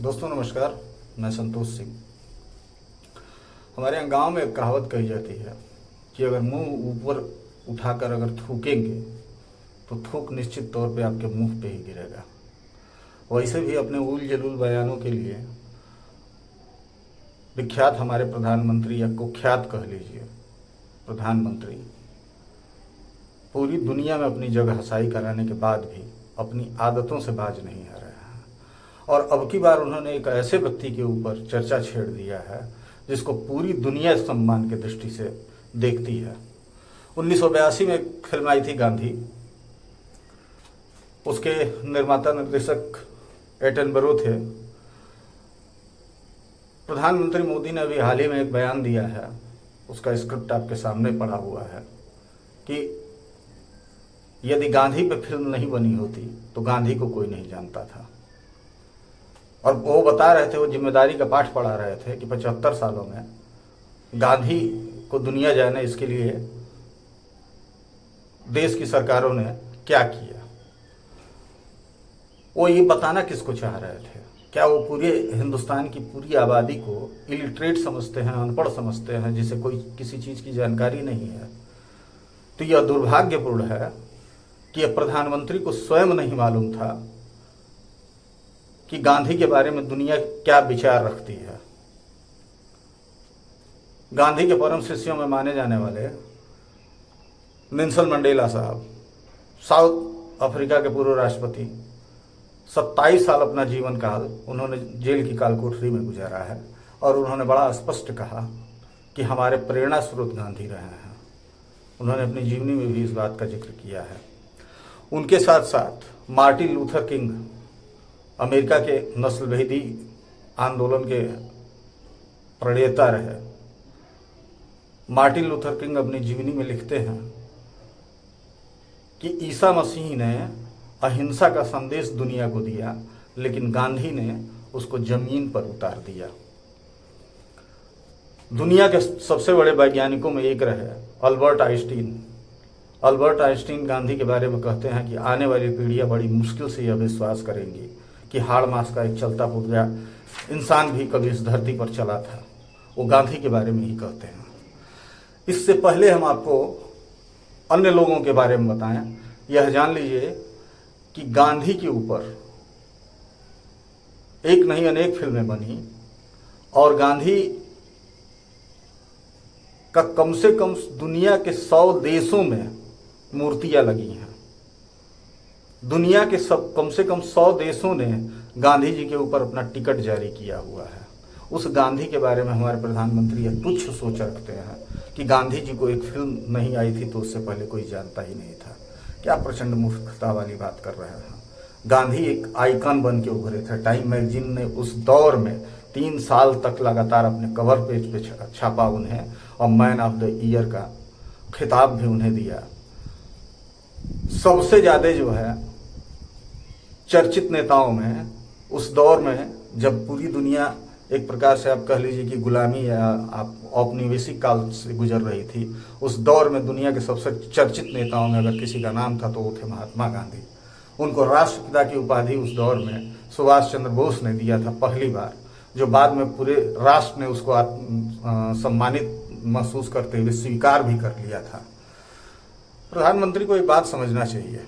दोस्तों नमस्कार। मैं संतोष सिंह। हमारे यहाँ गांव में एक कहावत कही जाती है कि अगर मुंह ऊपर उठाकर अगर थूकेंगे तो थूक निश्चित तौर पे आपके मुंह पे ही गिरेगा। वैसे भी अपने उल जलूल बयानों के लिए विख्यात हमारे प्रधानमंत्री या कुख्यात कह लीजिए प्रधानमंत्री पूरी दुनिया में अपनी जगह हसाई कराने के बाद भी अपनी आदतों से बाज नहीं आ रहे हैं। और अब की बार उन्होंने एक ऐसे व्यक्ति के ऊपर चर्चा छेड़ दिया है जिसको पूरी दुनिया सम्मान की दृष्टि से देखती है। 1982 में एक फिल्म आई थी गांधी। उसके निर्माता निर्देशक एटनबरो थे। प्रधानमंत्री मोदी ने अभी हाल ही में एक बयान दिया है, उसका स्क्रिप्ट आपके सामने पड़ा हुआ है कि यदि गांधी पे फिल्म नहीं बनी होती तो गांधी को कोई नहीं जानता था। और वो बता रहे थे, वो जिम्मेदारी का पाठ पढ़ा रहे थे कि 75 सालों में गांधी को दुनिया जाने इसके लिए देश की सरकारों ने क्या किया। वो ये बताना किसको चाह रहे थे? क्या वो पूरे हिंदुस्तान की पूरी आबादी को इलिटरेट समझते हैं, अनपढ़ समझते हैं, जिसे कोई किसी चीज की जानकारी नहीं है? तो यह दुर्भाग्यपूर्ण है कि यह प्रधानमंत्री को स्वयं नहीं मालूम था कि गांधी के बारे में दुनिया क्या विचार रखती है। गांधी के परम शिष्यों में माने जाने वाले नेल्सन मंडेला साहब, साउथ अफ्रीका के पूर्व राष्ट्रपति, 27 साल अपना जीवन काल उन्होंने जेल की कालकोठरी में गुजारा है। और उन्होंने बड़ा स्पष्ट कहा कि हमारे प्रेरणा स्रोत गांधी रहे हैं। उन्होंने अपनी जीवनी में भी इस बात का जिक्र किया है। उनके साथ साथ मार्टिन लूथर किंग, अमेरिका के नस्लभेदी आंदोलन के प्रणेता रहे। मार्टिन लूथर किंग अपनी जीवनी में लिखते हैं कि ईसा मसीह ने अहिंसा का संदेश दुनिया को दिया, लेकिन गांधी ने उसको जमीन पर उतार दिया। दुनिया के सबसे बड़े वैज्ञानिकों में एक रहे Albert Einstein. Albert Einstein Gandhi के बारे में कहते हैं कि आने वाली पीढ़ियां बड़ी मुश्किल से यह विश्वास करेंगी कि हाड़ मास का एक चलता पुर्जा इंसान भी कभी इस धरती पर चला था। वो गांधी के बारे में ही कहते हैं। इससे पहले हम आपको अन्य लोगों के बारे में बताएं, यह जान लीजिए कि गांधी के ऊपर एक नहीं अनेक फिल्में बनी और गांधी का कम से कम दुनिया के 100 देशों में मूर्तियां लगी हैं। दुनिया के कम से कम 100 देशों ने गांधी जी के ऊपर अपना टिकट जारी किया हुआ है। उस गांधी के बारे में हमारे प्रधानमंत्री यह तुच्छ सोच रखते हैं कि गांधी जी को एक फिल्म नहीं आई थी तो उससे पहले कोई जानता ही नहीं था। क्या प्रचंड मूर्खता वाली बात कर रहे हैं। गांधी एक आइकन बन के उभरे थे। टाइम मैगजीन ने उस दौर में 3 साल तक लगातार अपने कवर पेज पे छापा उन्हें और मैन ऑफ द ईयर का खिताब भी उन्हें दिया। सबसे ज्यादा जो है चर्चित नेताओं में उस दौर में, जब पूरी दुनिया एक प्रकार से आप कह लीजिए कि गुलामी या आप औपनिवेशिक काल से गुजर रही थी, उस दौर में दुनिया के सबसे चर्चित नेताओं में अगर किसी का नाम था तो वो थे महात्मा गांधी। उनको राष्ट्रपिता की उपाधि उस दौर में सुभाष चंद्र बोस ने दिया था पहली बार, जो बाद में पूरे राष्ट्र ने उसको सम्मानित महसूस करते हुए स्वीकार भी कर लिया था। प्रधानमंत्री को एक बात समझना चाहिए,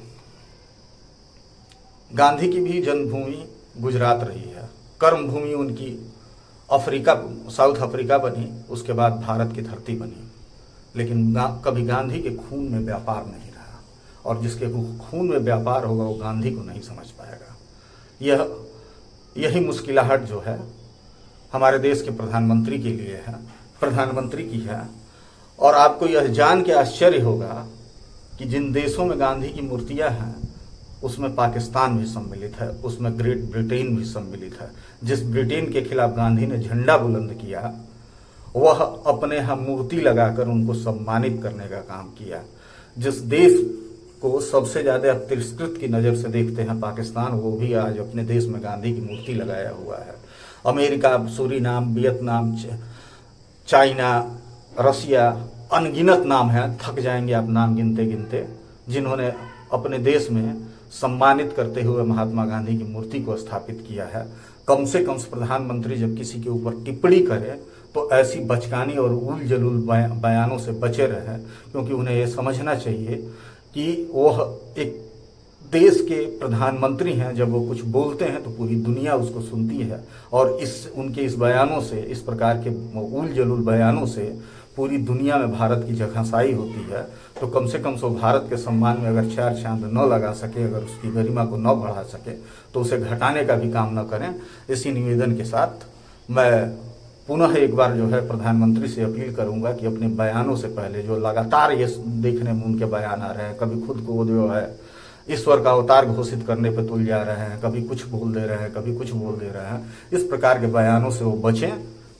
गांधी की भी जन्मभूमि गुजरात रही है, कर्मभूमि उनकी अफ्रीका, साउथ अफ्रीका बनी, उसके बाद भारत की धरती बनी। लेकिन कभी गांधी के खून में व्यापार नहीं रहा, और जिसके खून में व्यापार होगा वो गांधी को नहीं समझ पाएगा। यही मुश्किलाहट जो है हमारे देश के प्रधानमंत्री के लिए है, प्रधानमंत्री की है। और आपको यह जान के आश्चर्य होगा कि जिन देशों में गांधी की मूर्तियां हैं उसमें पाकिस्तान भी सम्मिलित है, उसमें ग्रेट ब्रिटेन भी सम्मिलित है। जिस ब्रिटेन के खिलाफ गांधी ने झंडा बुलंद किया, वह अपने यहाँ मूर्ति लगाकर उनको सम्मानित करने का काम किया। जिस देश को सबसे ज्यादा तिरस्कृत की नजर से देखते हैं पाकिस्तान, वो भी आज अपने देश में गांधी की मूर्ति लगाया हुआ है। अमेरिका, सूरीनाम, वियतनाम, चाइना, रसिया, अनगिनत नाम है, थक जाएंगे आप नाम गिनते गिनते, जिन्होंने अपने देश में सम्मानित करते हुए महात्मा गांधी की मूर्ति को स्थापित किया है। कम से कम प्रधानमंत्री जब किसी के ऊपर टिप्पणी करें तो ऐसी बचकानी और उल जलूल बयानों से बचे रहें, क्योंकि उन्हें यह समझना चाहिए कि वह एक देश के प्रधानमंत्री हैं। जब वो कुछ बोलते हैं तो पूरी दुनिया उसको सुनती है, और उनके इस बयानों से, इस प्रकार के उल जलूल बयानों से पूरी दुनिया में भारत की जगहसाई होती है। तो कम से कम सो भारत के सम्मान में अगर चार चांद न लगा सके, अगर उसकी गरिमा को न बढ़ा सके, तो उसे घटाने का भी काम न करें। इसी निवेदन के साथ मैं पुनः एक बार जो है प्रधानमंत्री से अपील करूंगा कि अपने बयानों से पहले, जो लगातार ये देखने में उनके बयान आ रहे हैं, कभी खुद को जो है ईश्वर का अवतार घोषित करने पर तुल जा रहे हैं, कभी कुछ बोल दे रहे हैं, कभी कुछ बोल दे रहे हैं, इस प्रकार के बयानों से वो बचें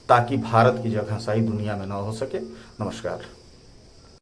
ताकि भारत की जगहसाई दुनिया में न हो सके। नमस्कार।